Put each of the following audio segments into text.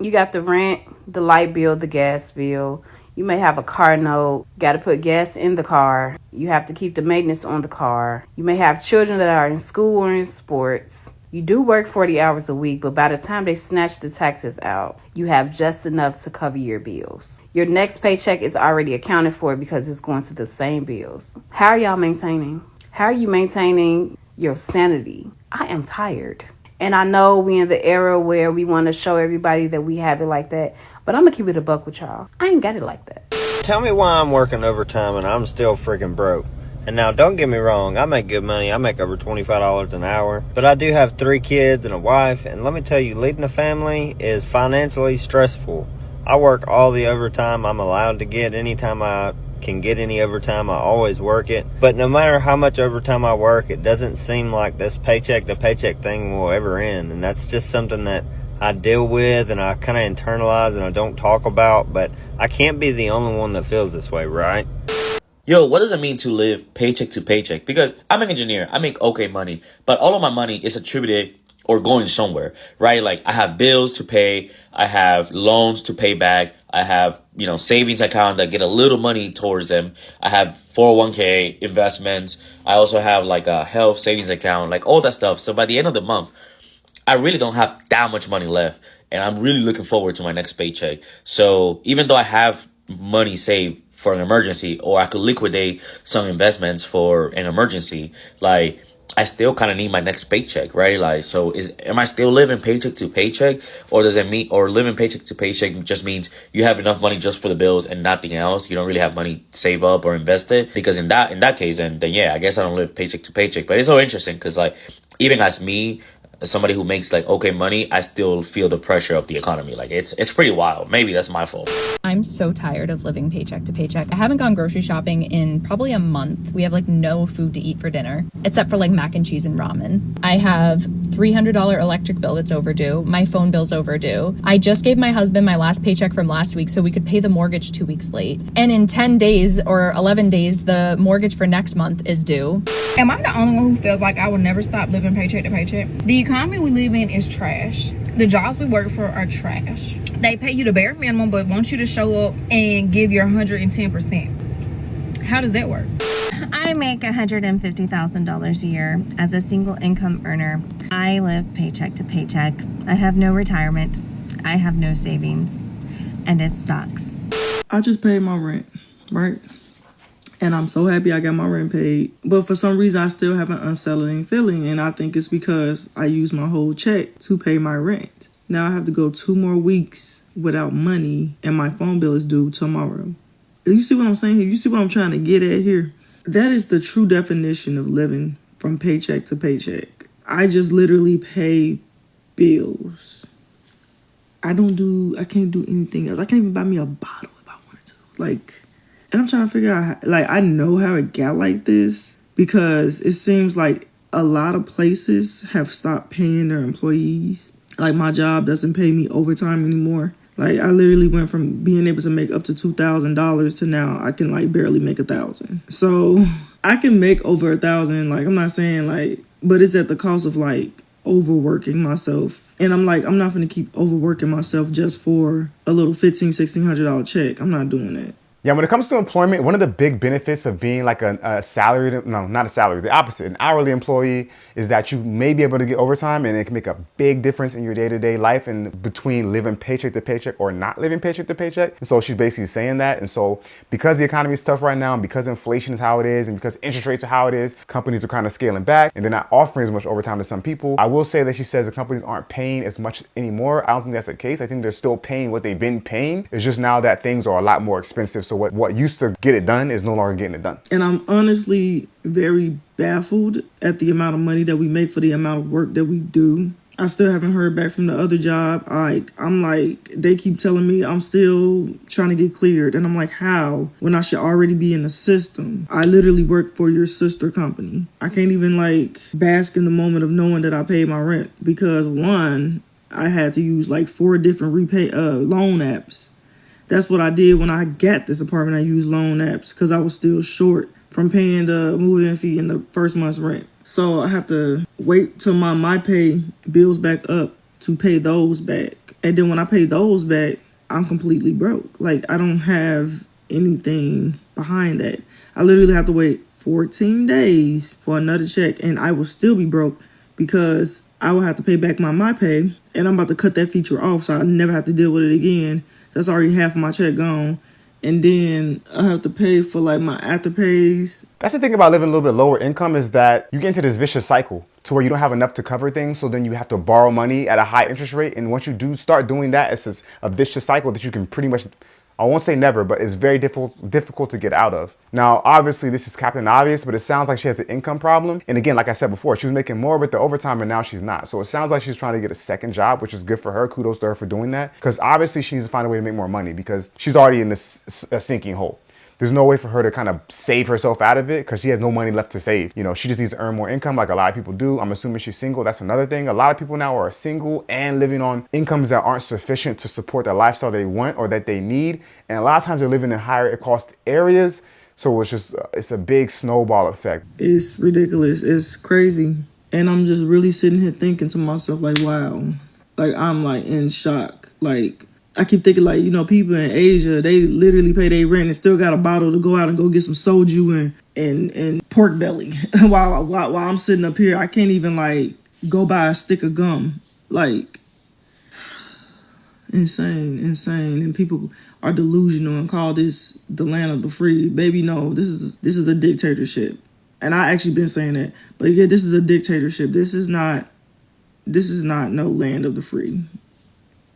You got the rent, the light bill, the gas bill. You may have a car note. Got to put gas in the car. You have to keep the maintenance on the car. You may have children that are in school or in sports. You do work 40 hours a week, but by the time they snatch the taxes out, you have just enough to cover your bills. Your next paycheck is already accounted for because it's going to the same bills. How are y'all maintaining? How are you maintaining your sanity? I am tired. And I know we in the era where we want to show everybody that we have it like that, but I'm going to keep it a buck with y'all. I ain't got it like that. Tell me why I'm working overtime and I'm still freaking broke. And now, don't get me wrong, I make good money. I make over $25 an hour. But I do have 3 kids and a wife. And let me tell you, leading a family is financially stressful. I work all the overtime I'm allowed to get. Anytime I can get any overtime, I always work it. But no matter how much overtime I work, it doesn't seem like this paycheck to paycheck thing will ever end. And that's just something that I deal with and I kind of internalize and I don't talk about. But I can't be the only one that feels this way, right? Yo, what does it mean to live paycheck to paycheck? Because I'm an engineer, I make okay money, but all of my money is attributed or going somewhere, right? Like I have bills to pay, I have loans to pay back, I have, savings account that get a little money towards them. I have 401k investments. I also have like a health savings account, like all that stuff. So by the end of the month, I really don't have that much money left. And I'm really looking forward to my next paycheck. So even though I have money saved for an emergency, or I could liquidate some investments for an emergency, like I still kind of need my next paycheck, right? Like, so am I still living paycheck to paycheck, or does it mean, or living paycheck to paycheck just means you have enough money just for the bills and nothing else? You don't really have money to save up or invest it? Because in that case, then yeah, I guess I don't live paycheck to paycheck. But it's so interesting because like even as me, somebody who makes like okay money, I still feel the pressure of the economy. Like it's pretty wild. Maybe that's my fault. I'm so tired of living paycheck to paycheck. I haven't gone grocery shopping in probably a month. We have like no food to eat for dinner except for like mac and cheese and ramen. I have $300 electric bill that's overdue. My phone bill's overdue. I just gave my husband my last paycheck from last week so we could pay the mortgage 2 weeks late. And in 10 days or 11 days, the mortgage for next month is due. Am I the only one who feels like I will never stop living paycheck to paycheck? The economy we live in is trash. The jobs we work for are trash. They pay you the bare minimum, but want you to show up and give your 110%. How does that work? I make $150,000 a year as a single income earner. I live paycheck to paycheck. I have no retirement. I have no savings. And it sucks. I just paid my rent, right? And I'm so happy I got my rent paid. But for some reason, I still have an unsettling feeling. And I think it's because I used my whole check to pay my rent. Now I have to go 2 more weeks without money. And my phone bill is due tomorrow. You see what I'm saying here? You see what I'm trying to get at here? That is the true definition of living from paycheck to paycheck. I just literally pay bills. I can't do anything else. I can't even buy me a bottle if I wanted to. And I'm trying to figure out, I know how it got like this because it seems like a lot of places have stopped paying their employees. Like, my job doesn't pay me overtime anymore. Like, I literally went from being able to make up to $2,000 to now I can, barely make $1,000. So, I can make over $1,000. I'm not saying, but it's at the cost of, overworking myself. And I'm not going to keep overworking myself just for a little $1,500-$1,600 check. I'm not doing that. Yeah, when it comes to employment, one of the big benefits of being like a salaried, no, not a salary, the opposite, an hourly employee, is that you may be able to get overtime and it can make a big difference in your day-to-day life and between living paycheck to paycheck or not living paycheck to paycheck. And so she's basically saying that. And so because the economy is tough right now and because inflation is how it is and because interest rates are how it is, companies are kind of scaling back and they're not offering as much overtime to some people. I will say that she says the companies aren't paying as much anymore. I don't think that's the case. I think they're still paying what they've been paying. It's just now that things are a lot more expensive. So what used to get it done is no longer getting it done. And I'm honestly very baffled at the amount of money that we make for the amount of work that we do. I still haven't heard back from the other job. They keep telling me I'm still trying to get cleared. And I'm like, how? When I should already be in the system. I literally work for your sister company. I can't even bask in the moment of knowing that I paid my rent because one, I had to use 4 different loan apps. That's what I did when I got this apartment. I used loan apps because I was still short from paying the move-in fee and the first month's rent. So I have to wait till my pay bills back up to pay those back. And then when I pay those back, I'm completely broke. Like, I don't have anything behind that. I literally have to wait 14 days for another check, and I will still be broke because I will have to pay back my pay, and I'm about to cut that feature off so I never have to deal with it again. So that's already half of my check gone. And then I have to pay for like my afterpays. That's the thing about living a little bit lower income, is that you get into this vicious cycle to where you don't have enough to cover things. So then you have to borrow money at a high interest rate. And once you do start doing that, it's a vicious cycle that you can pretty much, I won't say never, but it's very difficult to get out of. Now, obviously, this is Captain Obvious, but it sounds like she has an income problem. And again, like I said before, she was making more with the overtime, and now she's not. So it sounds like she's trying to get a second job, which is good for her. Kudos to her for doing that. Because obviously, she needs to find a way to make more money because she's already in this sinking hole. There's no way for her to kind of save herself out of it because she has no money left to save. You know, she just needs to earn more income like a lot of people do. I'm assuming she's single. That's another thing. A lot of people now are single and living on incomes that aren't sufficient to support the lifestyle they want or that they need. And a lot of times they're living in higher cost areas. So it's a big snowball effect. It's ridiculous. It's crazy. And I'm just really sitting here thinking to myself, like, wow. Like, I'm like in shock. Like, I keep thinking, like, you know, people in Asia, they literally pay their rent and still got a bottle to go out and go get some soju and pork belly. while I'm sitting up here, I can't even, like, go buy a stick of gum. Like, insane. And people are delusional and call this the land of the free. Baby, no, this is a dictatorship. And I actually been saying that. But yeah, this is a dictatorship. This is not no land of the free.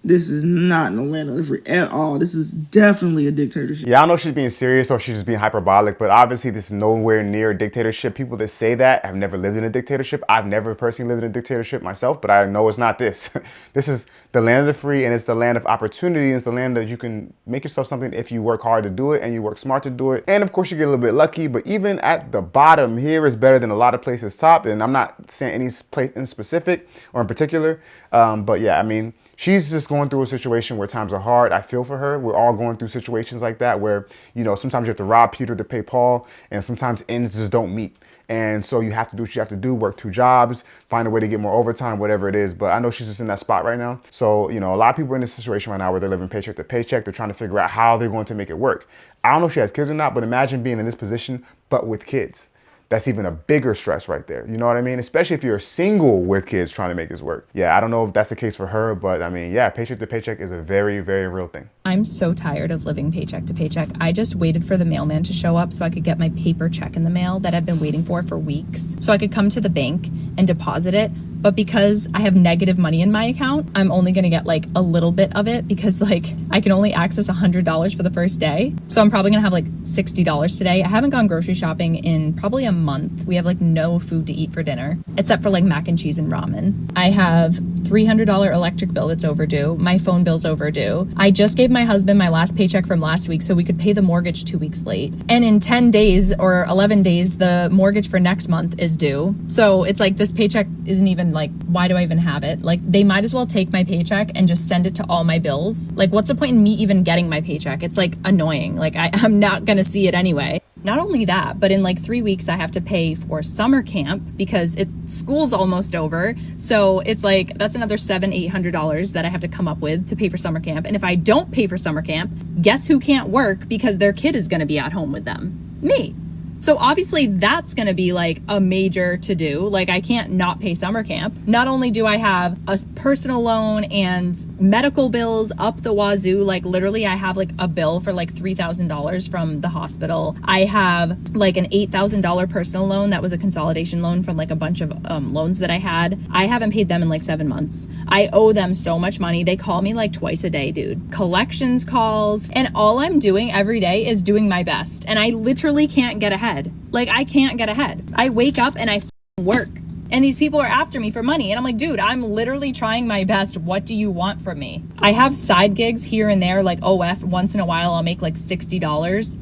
This is not no land of the free at all. This is definitely a dictatorship. Yeah, I know she's being serious or she's just being hyperbolic, but obviously this is nowhere near a dictatorship. People that say that have never lived in a dictatorship. I've never personally lived in a dictatorship myself, but I know it's not this. This is the land of the free, and it's the land of opportunity. It's the land that you can make yourself something if you work hard to do it and you work smart to do it. And of course, you get a little bit lucky, but even at the bottom here is better than a lot of places top. And I'm not saying any place in specific or in particular, but yeah, I mean, she's just going through a situation where times are hard. I feel for her. We're all going through situations like that where, you know, sometimes you have to rob Peter to pay Paul, and sometimes ends just don't meet. And so you have to do what you have to do, work 2 jobs, find a way to get more overtime, whatever it is. But I know she's just in that spot right now. So, you know, a lot of people are in this situation right now where they're living paycheck to paycheck. They're trying to figure out how they're going to make it work. I don't know if she has kids or not, but imagine being in this position, but with kids. That's even a bigger stress right there. You know what I mean? Especially if you're single with kids trying to make this work. Yeah, I don't know if that's the case for her, but I mean, yeah, paycheck to paycheck is a very, very real thing. I'm so tired of living paycheck to paycheck. I just waited for the mailman to show up so I could get my paper check in the mail that I've been waiting for weeks. So I could come to the bank and deposit it. But because I have negative money in my account, I'm only going to get like a little bit of it because like I can only access $100 for the first day. So I'm probably going to have like $60 today. I haven't gone grocery shopping in probably a month. We have like no food to eat for dinner except for like mac and cheese and ramen. I have $300 electric bill that's overdue. My phone bill's overdue. I just gave my husband my last paycheck from last week so we could pay the mortgage 2 weeks late. And in 10 days or 11 days, the mortgage for next month is due. So it's like this paycheck isn't even like, why do I even have it? Like they might as well take my paycheck and just send it to all my bills. Like what's the point in me even getting my paycheck? It's like annoying. Like I'm not gonna see it anyway. Not only that, but in like 3 weeks I have to pay for summer camp because school's almost over. So it's like that's another $700-800 that I have to come up with to pay for summer camp. And if I don't pay for summer camp, guess who can't work because their kid is gonna be at home with them? Me. So obviously that's going to be like a major to do. Like I can't not pay summer camp. Not only do I have a personal loan and medical bills up the wazoo, like literally I have like a bill for like $3,000 from the hospital. I have like an $8,000 personal loan that was a consolidation loan from like a bunch of loans that I had. I haven't paid them in like 7 months. I owe them so much money. They call me like twice a day, dude. Collections calls. And all I'm doing every day is doing my best. And I literally can't get ahead. Like I can't get ahead. I wake up and I work and these people are after me for money. And I'm like, dude, I'm literally trying my best. What do you want from me? I have side gigs here and there, like OF once in a while, I'll make like $60,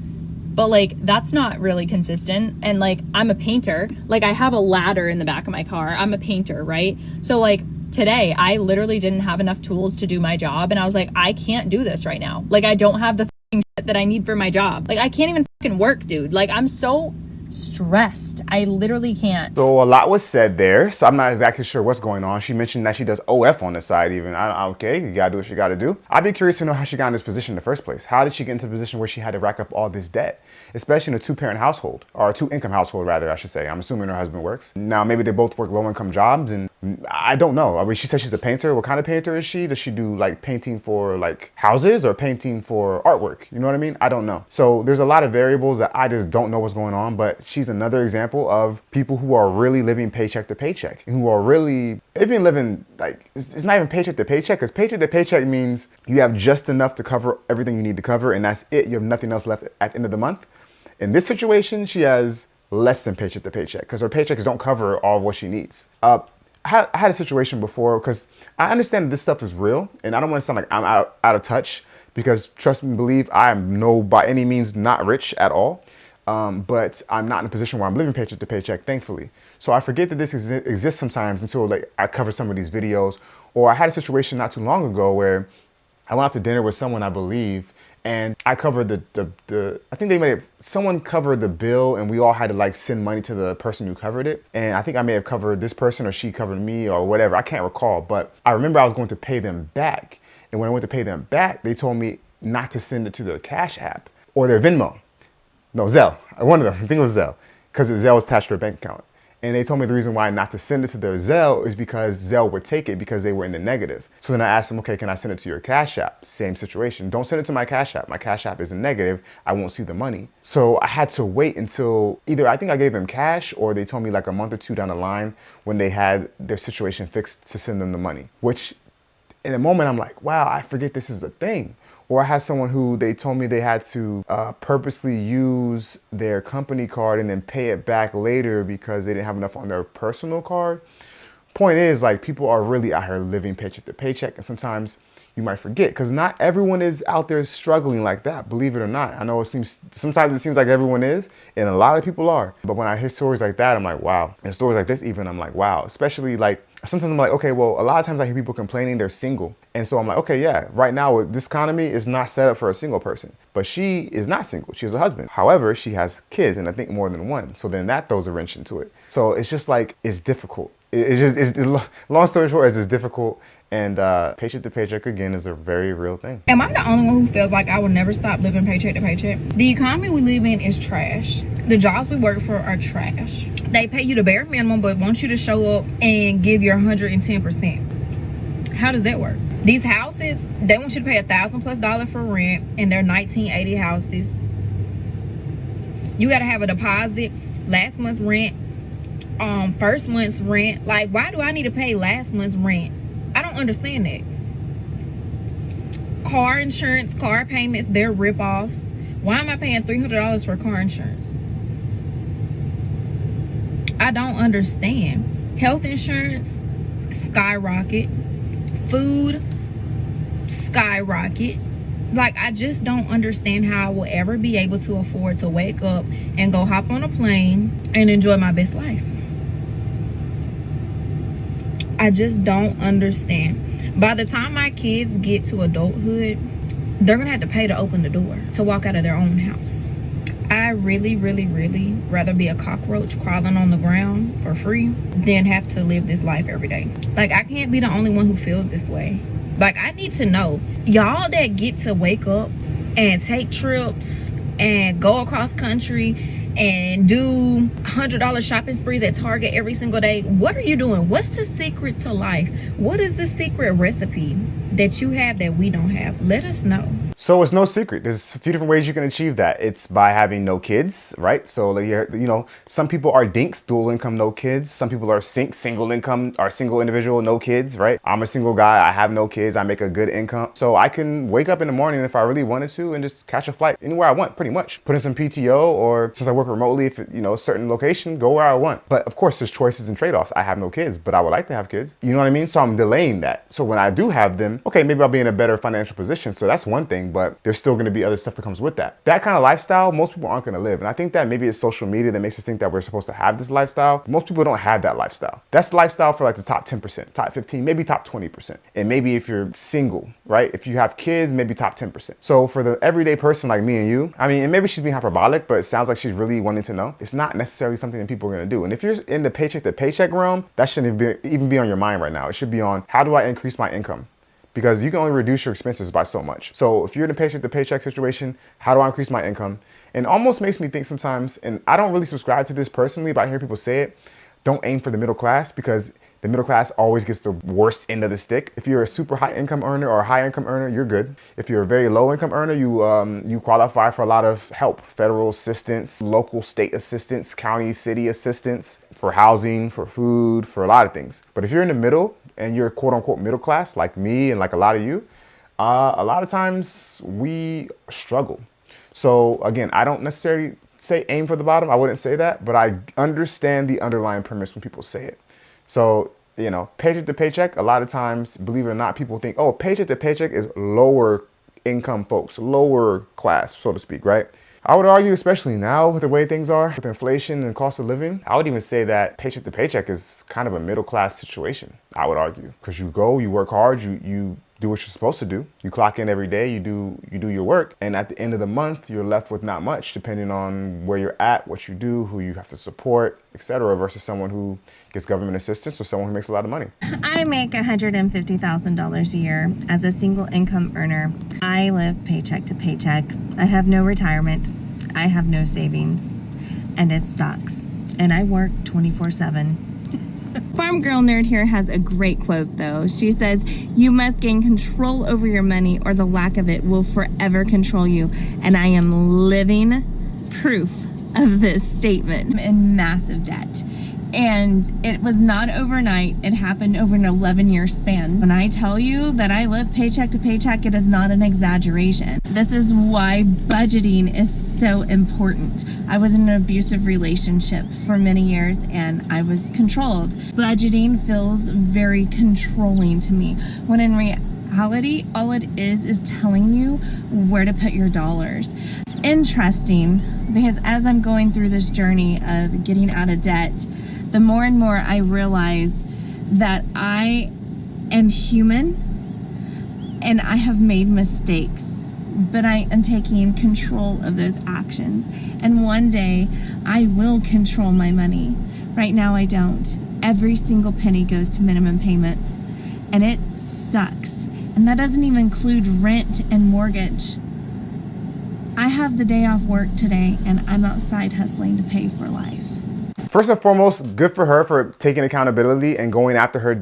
but like, that's not really consistent. And like, I'm a painter. Like I have a ladder in the back of my car. I'm a painter, right? So like today I literally didn't have enough tools to do my job. And I was like, I can't do this right now. Like I don't have the shit that I need for my job. Like I can't even fucking work, dude. Like I'm so stressed. I literally can't. So a lot was said there, so I'm not exactly sure what's going on. She mentioned that she does OF on the side even. Okay, you gotta do what you gotta do. I'd be curious to know how she got in this position in the first place. How did she get into the position where she had to rack up all this debt? Especially in a two-parent household, or a two-income household rather, I should say. I'm assuming her husband works. Now, maybe they both work low-income jobs, and I don't know. I mean, she said she's a painter. What kind of painter is she? Does she do like painting for like houses or painting for artwork? You know what I mean? I don't know. So there's a lot of variables that I just don't know what's going on, but she's another example of people who are really living paycheck to paycheck, and who are really even living like, it's not even paycheck to paycheck, because paycheck to paycheck means you have just enough to cover everything you need to cover, and that's it. You have nothing else left at the end of the month. In this situation, she has less than paycheck to paycheck because her paychecks don't cover all of what she needs. I had a situation before, because I understand that this stuff is real, and I don't want to sound like I'm out of touch, because trust me, believe, I am by any means not rich at all. But I'm not in a position where I'm living paycheck to paycheck, thankfully. So I forget that this exists sometimes until like I cover some of these videos. Or I had a situation not too long ago where I went out to dinner with someone, I believe, and I covered I think someone covered the bill, and we all had to like send money to the person who covered it. And I think I may have covered this person, or she covered me, or whatever. I can't recall, but I remember I was going to pay them back. And when I went to pay them back, they told me not to send it to their Cash App or their Venmo. No, Zelle. One of them. I think it was Zelle, because Zelle was attached to their bank account. And they told me the reason why not to send it to their Zelle is because Zelle would take it because they were in the negative. So then I asked them, okay, can I send it to your Cash App? Same situation. Don't send it to my Cash App. My Cash App is in negative. I won't see the money. So I had to wait until either I think I gave them cash, or they told me like a month or two down the line when they had their situation fixed to send them the money. Which in a moment I'm like, wow, I forget this is a thing. Or I had someone who they told me they had to purposely use their company card and then pay it back later because they didn't have enough on their personal card. Point is, like, people are really out here living paycheck to paycheck, and sometimes you might forget, because not everyone is out there struggling like that, believe it or not. I know sometimes it seems like everyone is, and a lot of people are. But when I hear stories like that, I'm like, wow. And stories like this even, I'm like, wow. Especially like, sometimes I'm like, okay, well, a lot of times I hear people complaining they're single. And so I'm like, okay, yeah, right now this economy is not set up for a single person. But she is not single, she has a husband. However, she has kids, and I think more than one. So then that throws a wrench into it. So it's just like, it's difficult. Long story short, it's difficult. And paycheck to paycheck, again, is a very real thing. Am I the only one who feels like I will never stop living paycheck to paycheck? The economy we live in is trash. The jobs we work for are trash. They pay you the bare minimum, but want you to show up and give your 110%. How does that work? These houses, they want you to pay $1,000+ for rent, and they're 1980 houses. You gotta have a deposit, last month's rent, first month's rent. Like, why do I need to pay last month's rent? I don't understand that. Car insurance, car payments, they're rip-offs. Why am I paying $300 for car insurance? I don't understand. Health insurance, skyrocket. Food, skyrocket. Like, I just don't understand how I will ever be able to afford to wake up and go hop on a plane and enjoy my best life. I just don't understand. By the time my kids get to adulthood, they're gonna have to pay to open the door to walk out of their own house. I really, really, really rather be a cockroach crawling on the ground for free than have to live this life every day. Like, I can't be the only one who feels this way. Like, I need to know, y'all that get to wake up and take trips and go across country and do $100 shopping sprees at Target every single day. What are you doing? What's the secret to life? What is the secret recipe that you have that we don't have? Let us know. So it's no secret. There's a few different ways you can achieve that. It's by having no kids, right? So, like, you know, some people are dinks, dual income, no kids. Some people are single income, are single individual, no kids, right? I'm a single guy. I have no kids. I make a good income. So I can wake up in the morning if I really wanted to and just catch a flight anywhere I want, pretty much. Put in some PTO, or since I work remotely, if you know, a certain location, go where I want. But of course, there's choices and trade-offs. I have no kids, but I would like to have kids. You know what I mean? So I'm delaying that. So when I do have them, okay, maybe I'll be in a better financial position. So that's one thing. thing, but there's still going to be other stuff that comes with that. That kind of lifestyle, most people aren't going to live. And I think that maybe it's social media that makes us think that we're supposed to have this lifestyle. Most people don't have that lifestyle. That's the lifestyle for like the top 10%, top 15, maybe top 20%. And maybe if you're single, right? If you have kids, maybe top 10%. So for the everyday person like me and you, I mean, and maybe she's being hyperbolic, but it sounds like she's really wanting to know. It's not necessarily something that people are going to do. And if you're in the paycheck to paycheck realm, that shouldn't even be on your mind right now. It should be on, how do I increase my income? Because you can only reduce your expenses by so much. So if you're in a paycheck to paycheck situation, how do I increase my income? And it almost makes me think sometimes, and I don't really subscribe to this personally, but I hear people say it, don't aim for the middle class, because the middle class always gets the worst end of the stick. If you're a super high income earner or a high income earner, you're good. If you're a very low income earner, you qualify for a lot of help, federal assistance, local state assistance, county, city assistance, for housing, for food, for a lot of things. But if you're in the middle and you're quote unquote middle class, like me and like a lot of you, a lot of times we struggle. So again, I don't necessarily say aim for the bottom. I wouldn't say that, but I understand the underlying premise when people say it. So, you know, paycheck to paycheck, a lot of times, believe it or not, people think, oh, paycheck to paycheck is lower income folks, lower class, so to speak, right? I would argue, especially now with the way things are, with inflation and cost of living, I would even say that paycheck to paycheck is kind of a middle class situation, I would argue. Because you go, you work hard, you do what you're supposed to do. You clock in every day, you do your work. And at the end of the month, you're left with not much, depending on where you're at, what you do, who you have to support, etc., versus someone who gets government assistance or someone who makes a lot of money. I make $150,000 a year as a single income earner. I live paycheck to paycheck. I have no retirement. I have no savings. And it sucks. And I work 24/7. Farm Girl Nerd here has a great quote though. She says, "You must gain control over your money or the lack of it will forever control you." And I am living proof of this statement. I'm in massive debt. And it was not overnight. It happened over an 11-year span. When I tell you that I live paycheck to paycheck, it is not an exaggeration. This is why budgeting is so important. I was in an abusive relationship for many years and I was controlled. Budgeting feels very controlling to me, when in reality, all it is telling you where to put your dollars. It's interesting because as I'm going through this journey of getting out of debt, the more and more I realize that I am human and I have made mistakes, but I am taking control of those actions. And one day I will control my money. Right now I don't. Every single penny goes to minimum payments and it sucks. And that doesn't even include rent and mortgage. I have the day off work today and I'm outside hustling to pay for life. First and foremost, good for her for taking accountability and going after her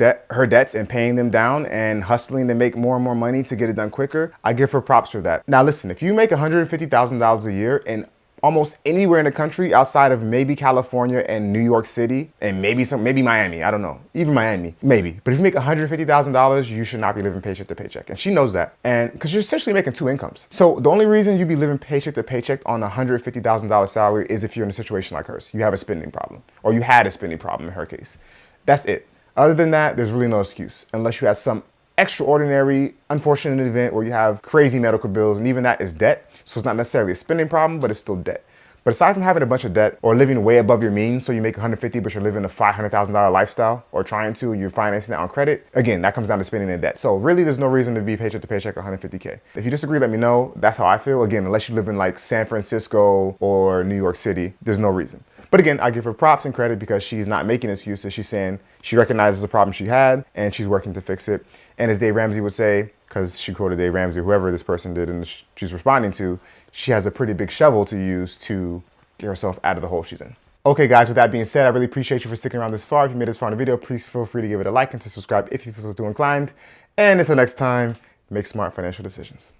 debts and paying them down and hustling to make more and more money to get it done quicker. I give her props for that. Now listen, if you make $150,000 a year and almost anywhere in the country outside of maybe California and New York City and maybe Miami, I don't know, even Miami, maybe. But if you make $150,000, you should not be living paycheck to paycheck. And she knows that. And because you're essentially making two incomes. So the only reason you be living paycheck to paycheck on a $150,000 salary is if you're in a situation like hers. You have a spending problem, or you had a spending problem in her case. That's it. Other than that, there's really no excuse unless you have some extraordinary, unfortunate event where you have crazy medical bills, and even that is debt. So it's not necessarily a spending problem, but it's still debt. But aside from having a bunch of debt or living way above your means, so you make $150,000 but you're living a $500,000 lifestyle, or trying to, you're financing that on credit, again, that comes down to spending and debt. So really there's no reason to be paycheck to paycheck $150K. If you disagree, let me know. That's how I feel. Again, unless you live in like San Francisco or New York City, there's no reason. But again, I give her props and credit because she's not making excuses. She's saying she recognizes the problem she had and she's working to fix it. And as Dave Ramsey would say, because she quoted Dave Ramsey, whoever this person did and she's responding to, she has a pretty big shovel to use to get herself out of the hole she's in. Okay guys, with that being said, I really appreciate you for sticking around this far. If you made this far in the video, please feel free to give it a like and to subscribe if you feel so inclined. And until next time, make smart financial decisions.